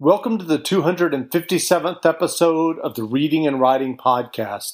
Welcome to the 257th episode of the Reading and Writing Podcast.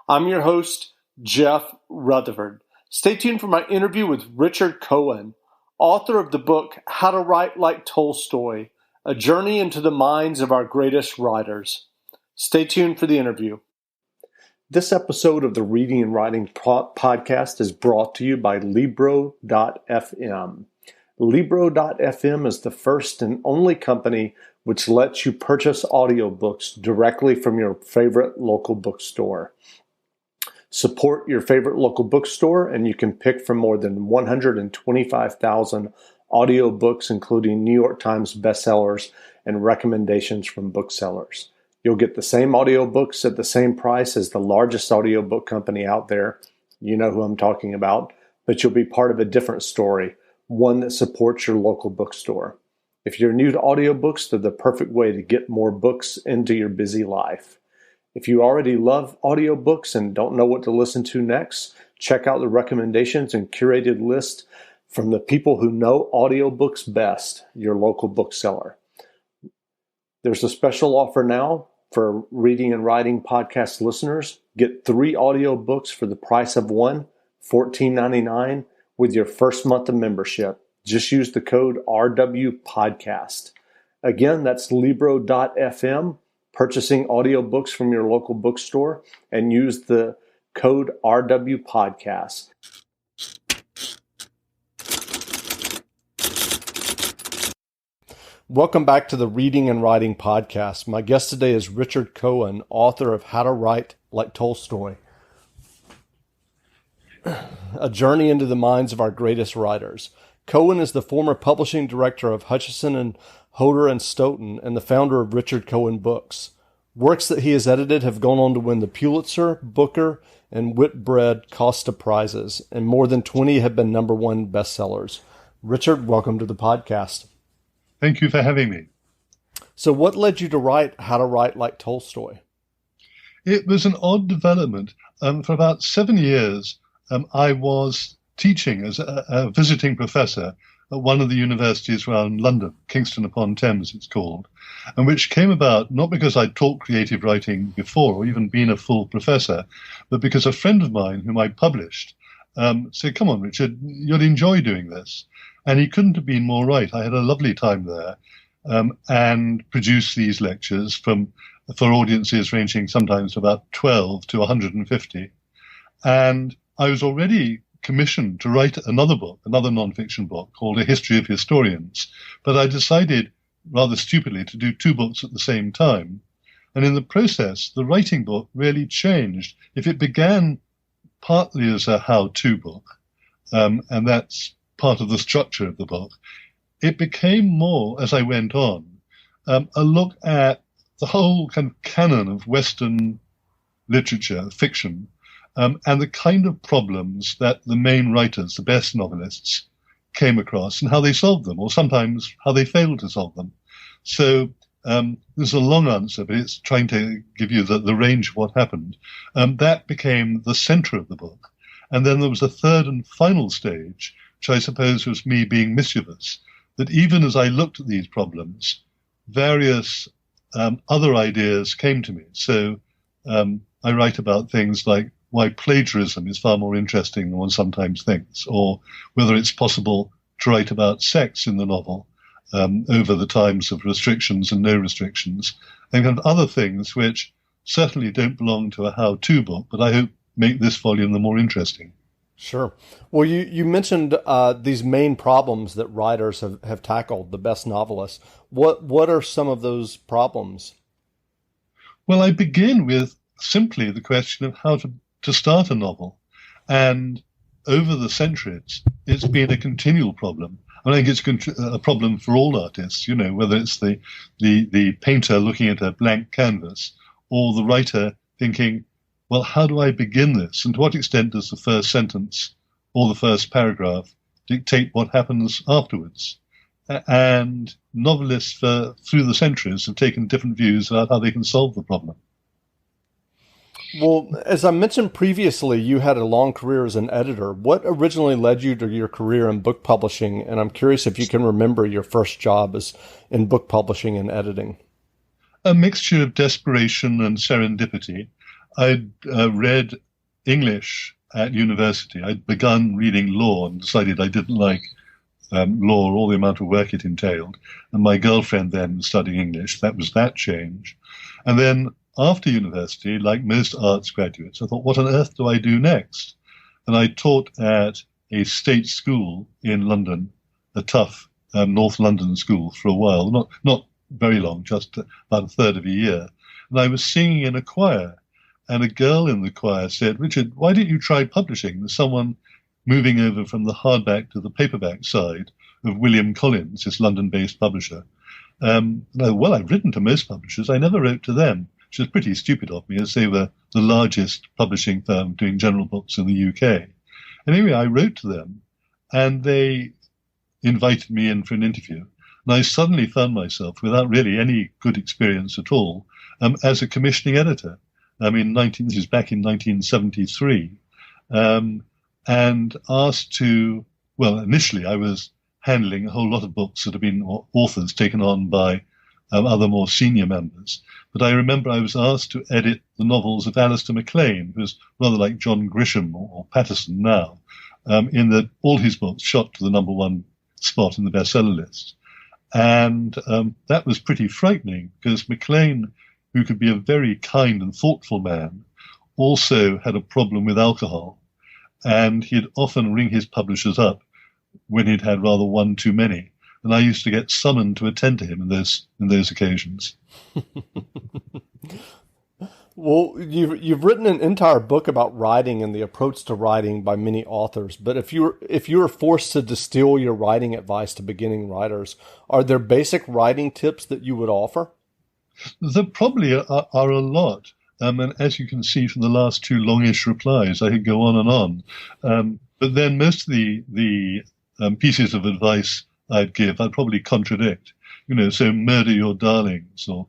I'm your host, Jeff Rutherford. Stay tuned for my interview with Richard Cohen, author of the book How to Write Like Tolstoy, A Journey into the Minds of Our Greatest Writers. Stay tuned for the interview. This episode of the Reading and Writing Podcast is brought to you by Libro.fm. Libro.fm is the first and only company which lets you purchase audiobooks directly from your favorite local bookstore. Support your favorite local bookstore, and you can pick from more than 125,000 audiobooks, including New York Times bestsellers and recommendations from booksellers. You'll get the same audiobooks at the same price as the largest audiobook company out there. You know who I'm talking about, but you'll be part of a different story, one that supports your local bookstore. If you're new to audiobooks, they're the perfect way to get more books into your busy life. If you already love audiobooks and don't know what to listen to next, check out the recommendations and curated list from the people who know audiobooks best, your local bookseller. There's a special offer now for Reading and Writing Podcast listeners. Get 3 audiobooks for the price of one, $14.99, with your first month of membership. Just use the code RWPodcast. Again, that's Libro.fm, purchasing audiobooks from your local bookstore, and use the code RWPodcast. Welcome back to the Reading and Writing Podcast. My guest today is Richard Cohen, author of How to Write Like Tolstoy, A Journey into the Minds of Our Greatest Writers. Cohen is the former publishing director of Hutchison and Hodder and Stoughton and the founder of Richard Cohen Books. Works that he has edited have gone on to win the Pulitzer, Booker, and Whitbread Costa Prizes, and more than 20 have been number 1 bestsellers. Richard, welcome to the podcast. Thank you for having me. So what led you to write How to Write Like Tolstoy? It was an odd development. For about 7 years, I was teaching as a visiting professor at one of the universities around London, Kingston upon Thames it's called, and which came about not because I'd taught creative writing before or even been a full professor, but because a friend of mine whom I published said, "Come on, Richard, you'll enjoy doing this." And he couldn't have been more right. I had a lovely time there and produced these lectures for audiences ranging sometimes about 12 to 150. And I was already commissioned to write another book, another non-fiction book called A History of Historians. But I decided, rather stupidly, to do 2 books at the same time. And in the process, the writing book really changed. If it began partly as a how-to book, and that's part of the structure of the book, it became more, as I went on, a look at the whole kind of canon of Western literature, fiction, and the kind of problems that the main writers, the best novelists, came across and how they solved them, or sometimes how they failed to solve them. So there's a long answer, but it's trying to give you the range of what happened. That became the center of the book. And then there was a third and final stage, which I suppose was me being mischievous, that even as I looked at these problems, various other ideas came to me. So I write about things like why plagiarism is far more interesting than one sometimes thinks, or whether it's possible to write about sex in the novel over the times of restrictions and no restrictions, and kind of other things which certainly don't belong to a how-to book, but I hope make this volume the more interesting. Sure. Well, you mentioned these main problems that writers have tackled, the best novelists. What are some of those problems? Well, I begin with simply the question of how to start a novel. And over the centuries, it's been a continual problem. I think it's a problem for all artists, you know, whether it's the painter looking at a blank canvas or the writer thinking, well, how do I begin this? And to what extent does the first sentence or the first paragraph dictate what happens afterwards? And novelists through the centuries have taken different views about how they can solve the problem. Well, as I mentioned previously, you had a long career as an editor. What originally led you to your career in book publishing? And I'm curious if you can remember your first job as in book publishing and editing. A mixture of desperation and serendipity. I'd read English at university. I'd begun reading law and decided I didn't like law or all the amount of work it entailed. And my girlfriend then was studying English. That was that change. And then after university, like most arts graduates, I thought, what on earth do I do next? And I taught at a state school in London, a tough North London school for a while, not very long, just about a third of a year. And I was singing in a choir, and a girl in the choir said, Richard, why don't you try publishing? There's someone moving over from the hardback to the paperback side of William Collins, this London-based publisher. Well, I've written to most publishers. I never wrote to them, which was pretty stupid of me, as they were the largest publishing firm doing general books in the UK. Anyway, I wrote to them, and they invited me in for an interview. And I suddenly found myself, without really any good experience at all, as a commissioning editor. This is back in 1973, and asked to, well, initially I was handling a whole lot of books that had been authors taken on by other more senior members. But I remember I was asked to edit the novels of Alistair MacLean, who's rather like John Grisham or Patterson now, in that all his books shot to the number one spot in the bestseller list. And that was pretty frightening because MacLean, who could be a very kind and thoughtful man, also had a problem with alcohol. And he'd often ring his publishers up when he'd had rather one too many. And I used to get summoned to attend to him in those occasions. Well, you've written an entire book about writing and the approach to writing by many authors. But if you were forced to distill your writing advice to beginning writers, are there basic writing tips that you would offer? There probably are a lot. And as you can see from the last two longish replies, I could go on and on. But then most of the pieces of advice I'd give, I'd probably contradict. So murder your darlings or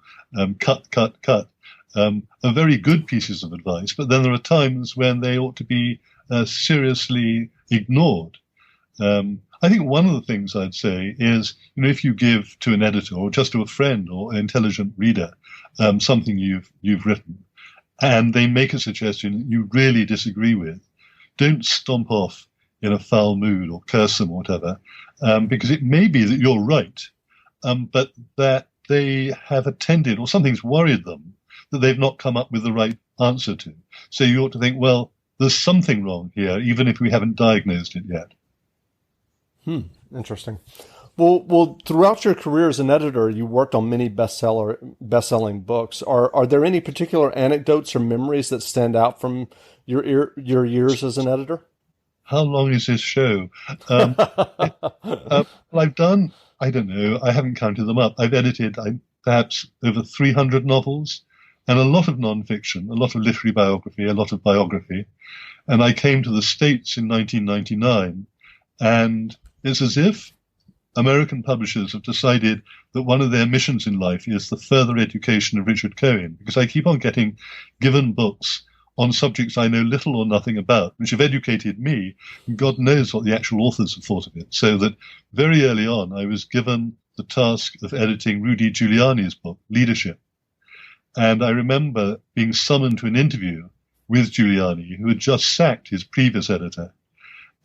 cut, cut, cut. Are very good pieces of advice, but then there are times when they ought to be seriously ignored. I think one of the things I'd say is, if you give to an editor or just to a friend or an intelligent reader something you've written, and they make a suggestion you really disagree with, don't stomp off in a foul mood or curse them or whatever, because it may be that you're right, but that they have attended or something's worried them that they've not come up with the right answer to. So you ought to think, well, there's something wrong here, even if we haven't diagnosed it yet. Interesting. Well, throughout your career as an editor, you worked on many best-selling books. Are there any particular anecdotes or memories that stand out from your years as an editor? How long is this show? Well, I've done, I don't know, I haven't counted them up. I've edited perhaps over 300 novels and a lot of nonfiction, a lot of literary biography, a lot of biography. And I came to the States in 1999, and it's as if American publishers have decided that one of their missions in life is the further education of Richard Cohen, because I keep on getting given books on subjects I know little or nothing about, which have educated me, and God knows what the actual authors have thought of it. So that very early on, I was given the task of editing Rudy Giuliani's book, Leadership. And I remember being summoned to an interview with Giuliani, who had just sacked his previous editor.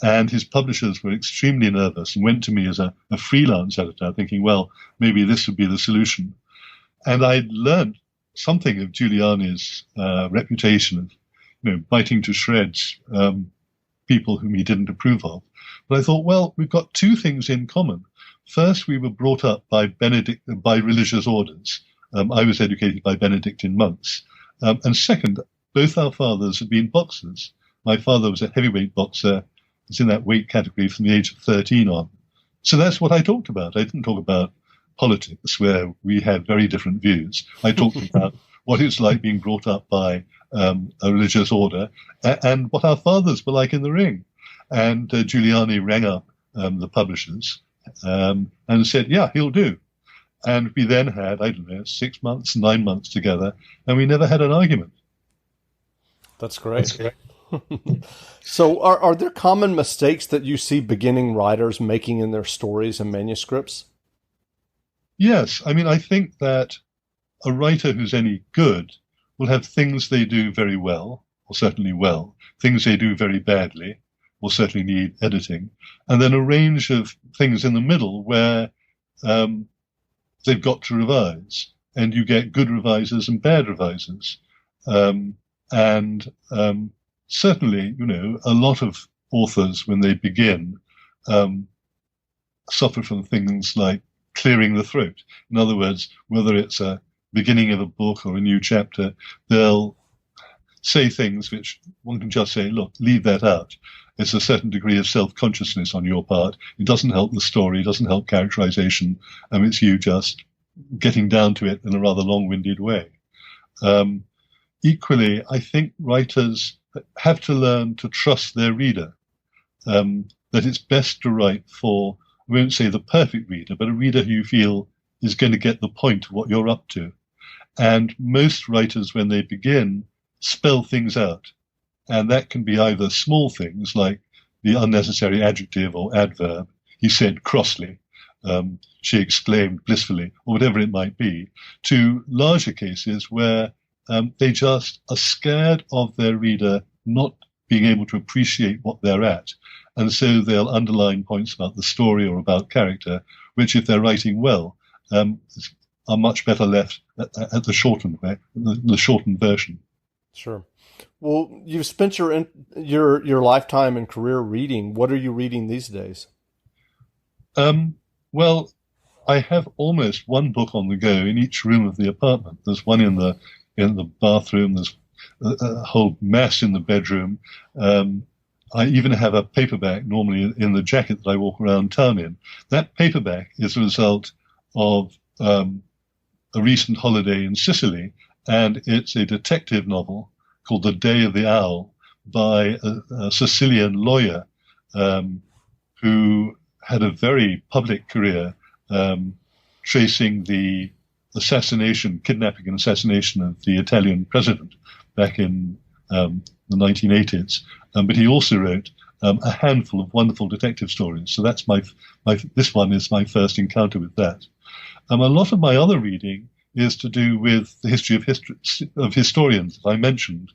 And his publishers were extremely nervous and went to me as a freelance editor, thinking, well, maybe this would be the solution. And I'd learned something of Giuliani's reputation of, biting to shreds people whom he didn't approve of. But I thought, well, we've got two things in common. First, we were brought up by religious orders. I was educated by Benedictine monks. And second, both our fathers had been boxers. My father was a heavyweight boxer. It's in that weight category from the age of 13 on. So that's what I talked about. I didn't talk about politics, where we had very different views. I talked about what it's like being brought up by a religious order and what our fathers were like in the ring. And Giuliani rang up the publishers and said, yeah, he'll do. And we then had, 6 months, 9 months together, and we never had an argument. That's great. So are there common mistakes that you see beginning writers making in their stories and manuscripts? Yes, I mean, I think that a writer who's any good will have things they do very well, or certainly well, things they do very badly, or certainly need editing, and then a range of things in the middle where um, they've got to revise, and you get good revisers and bad revisers. Um, and certainly, a lot of authors, when they begin, um, suffer from things like clearing the throat. In other words, whether it's a beginning of a book or a new chapter, they'll say things which one can just say, look, leave that out. It's a certain degree of self-consciousness on your part. It doesn't help the story, it doesn't help characterization. It's you just getting down to it in a rather long-winded way. Equally, I think writers have to learn to trust their reader, that it's best to write for, I won't say the perfect reader, but a reader who you feel is going to get the point of what you're up to. And most writers, when they begin, spell things out. And that can be either small things like the unnecessary adjective or adverb. He said crossly, she exclaimed blissfully, or whatever it might be, to larger cases where they just are scared of their reader not being able to appreciate what they're at. And so they'll underline points about the story or about character, which, if they're writing well, are much better left at the shortened way, the shortened version. Sure. Well, you've spent your lifetime and career reading. What are you reading these days? Well, I have almost one book on the go in each room of the apartment. There's one in the bathroom. There's a whole mess in the bedroom. I even have a paperback normally in the jacket that I walk around town in. That paperback is a result of a recent holiday in Sicily, and it's a detective novel called The Day of the Owl by a Sicilian lawyer who had a very public career tracing the kidnapping and assassination of the Italian president back in the 1980s. But he also wrote a handful of wonderful detective stories. So that's this one is my first encounter with that. A lot of my other reading is to do with the history of historians, as I mentioned.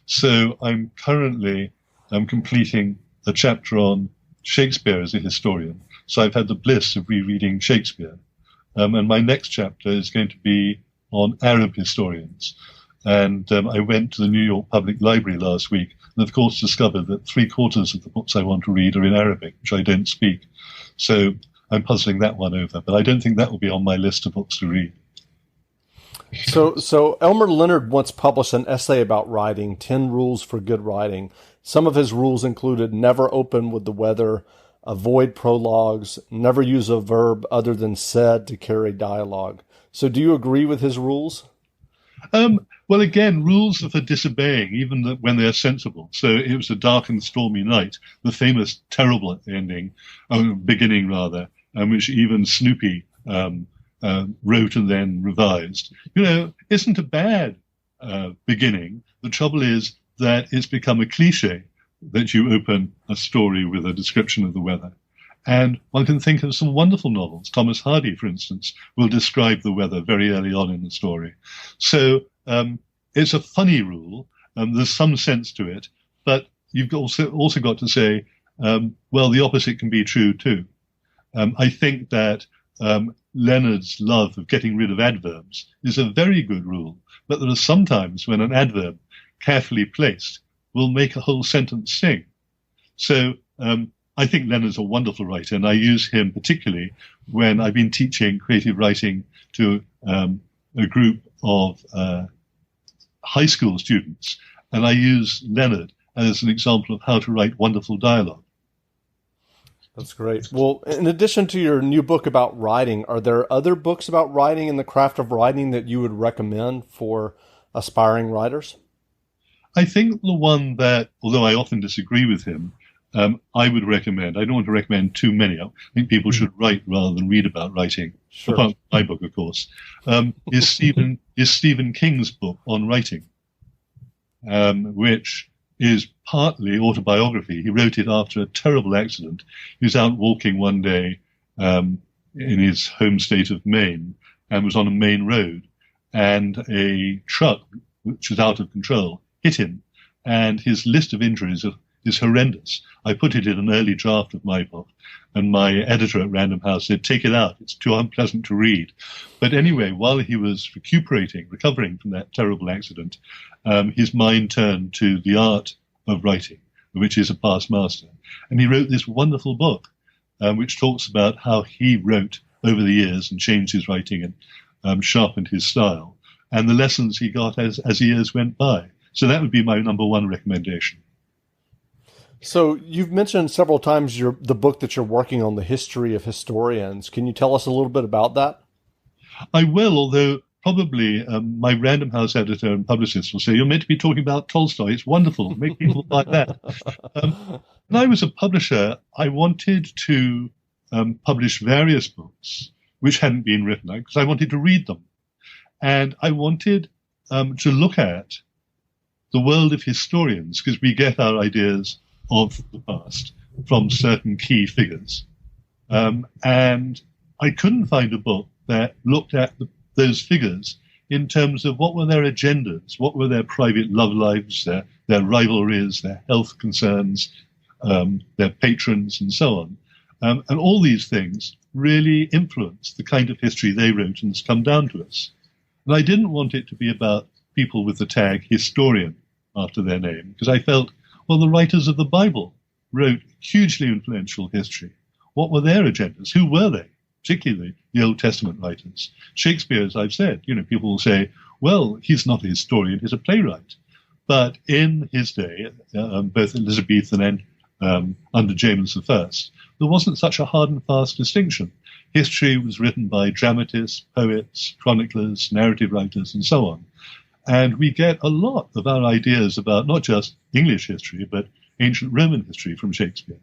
So I'm currently completing a chapter on Shakespeare as a historian. So I've had the bliss of rereading Shakespeare. And my next chapter is going to be on Arab historians. And I went to the New York Public Library last week and, of course, discovered that 3/4 of the books I want to read are in Arabic, which I don't speak. So I'm puzzling that one over, but I don't think that will be on my list of books to read. So Elmer Leonard once published an essay about writing, 10 Rules for Good Writing. Some of his rules included never open with the weather, avoid prologues, never use a verb other than said to carry dialogue. So do you agree with his rules? Well, again, rules are for disobeying, even when they're sensible. So it was a dark and stormy night, the famous terrible beginning rather, which even Snoopy wrote and then revised. Isn't a bad beginning. The trouble is that it's become a cliche that you open a story with a description of the weather. And one can think of some wonderful novels. Thomas Hardy, for instance, will describe the weather very early on in the story. So it's a funny rule. There's some sense to it, but you've also got to say, well, the opposite can be true too. I think that Leonard's love of getting rid of adverbs is a very good rule, but there are some times when an adverb, carefully placed, will make a whole sentence sing. So I think Leonard's a wonderful writer, and I use him particularly when I've been teaching creative writing to a group of high school students, and I use Leonard as an example of how to write wonderful dialogue. That's great. Well, in addition to your new book about writing, are there other books about writing and the craft of writing that you would recommend for aspiring writers? I think the one that, although I often disagree with him, I would recommend, I don't want to recommend too many, I think people should write rather than read about writing, sure. Apart from my book, of course, is Stephen King's book on writing. which is partly autobiography. He wrote it after a terrible accident. He was out walking one day in his home state of Maine and was on a main road, and a truck, which was out of control, hit him, and his list of injuries is horrendous. I put it in an early draft of my book, and my editor at Random House said, take it out, it's too unpleasant to read. But anyway, while he was recovering from that terrible accident, his mind turned to the art of writing, which is a past master. And he wrote this wonderful book, which talks about how he wrote over the years and changed his writing and sharpened his style, and the lessons he got as years went by. So that would be my number one recommendation. So you've mentioned several times the book that you're working on, The History of Historians. Can you tell us a little bit about that? I will, although probably my Random House editor and publicist will say, you're meant to be talking about Tolstoy. It's wonderful. Make people like that. When I was a publisher, I wanted to publish various books which hadn't been written, because I wanted to read them. And I wanted to look at the world of historians, because we get our ideas of the past from certain key figures. And I couldn't find a book that looked at those figures in terms of what were their agendas, what were their private love lives, their rivalries, their health concerns, their patrons, and so on. And all these things really influenced the kind of history they wrote and has come down to us. And I didn't want it to be about people with the tag historian after their name, because I felt, well, the writers of the Bible wrote hugely influential history. What were their agendas? Who were they? Particularly the Old Testament writers. Shakespeare, as I've said, people will say, well, he's not a historian, he's a playwright. But in his day, both Elizabethan and under James I, there wasn't such a hard and fast distinction. History was written by dramatists, poets, chroniclers, narrative writers, and so on. And we get a lot of our ideas about not just English history, but ancient Roman history from Shakespeare.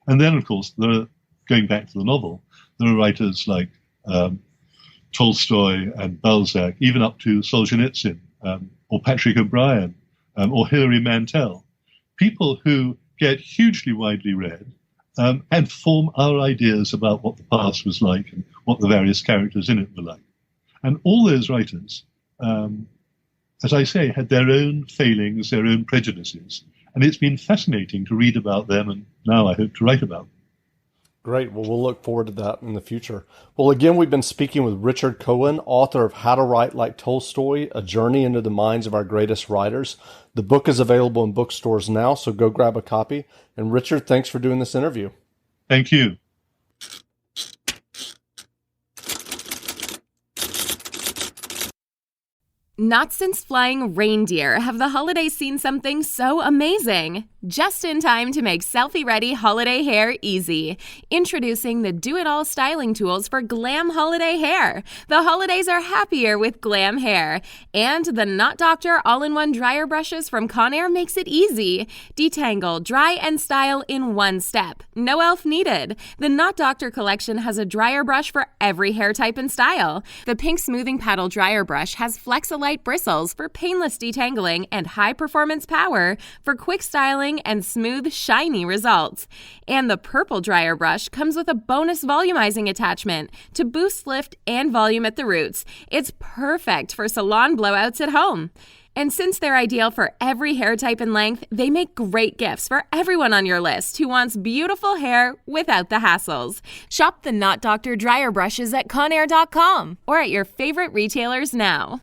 And then, of course, going back to the novel, there are writers like Tolstoy and Balzac, even up to Solzhenitsyn, or Patrick O'Brien, or Hilary Mantel. People who get hugely widely read and form our ideas about what the past was like and what the various characters in it were like. And all those writers, as I say, had their own failings, their own prejudices. And it's been fascinating to read about them, and now I hope to write about them. Great. Well, we'll look forward to that in the future. Well, again, we've been speaking with Richard Cohen, author of How to Write Like Tolstoy, A Journey into the Minds of Our Greatest Writers. The book is available in bookstores now, so go grab a copy. And Richard, thanks for doing this interview. Thank you. Not since flying reindeer have the holidays seen something so amazing. Just in time to make selfie-ready holiday hair easy. Introducing the do-it-all styling tools for glam holiday hair. The holidays are happier with glam hair. And the Knot Doctor all-in-one dryer brushes from Conair makes it easy. Detangle, dry, and style in one step. No elf needed. The Knot Doctor collection has a dryer brush for every hair type and style. The pink smoothing paddle dryer brush has Flexolite bristles for painless detangling and high-performance power for quick styling and smooth, shiny results. And the purple dryer brush comes with a bonus volumizing attachment to boost lift and volume at the roots. It's perfect for salon blowouts at home. And since they're ideal for every hair type and length, they make great gifts for everyone on your list who wants beautiful hair without the hassles. Shop the Knot Doctor dryer brushes at Conair.com or at your favorite retailers now.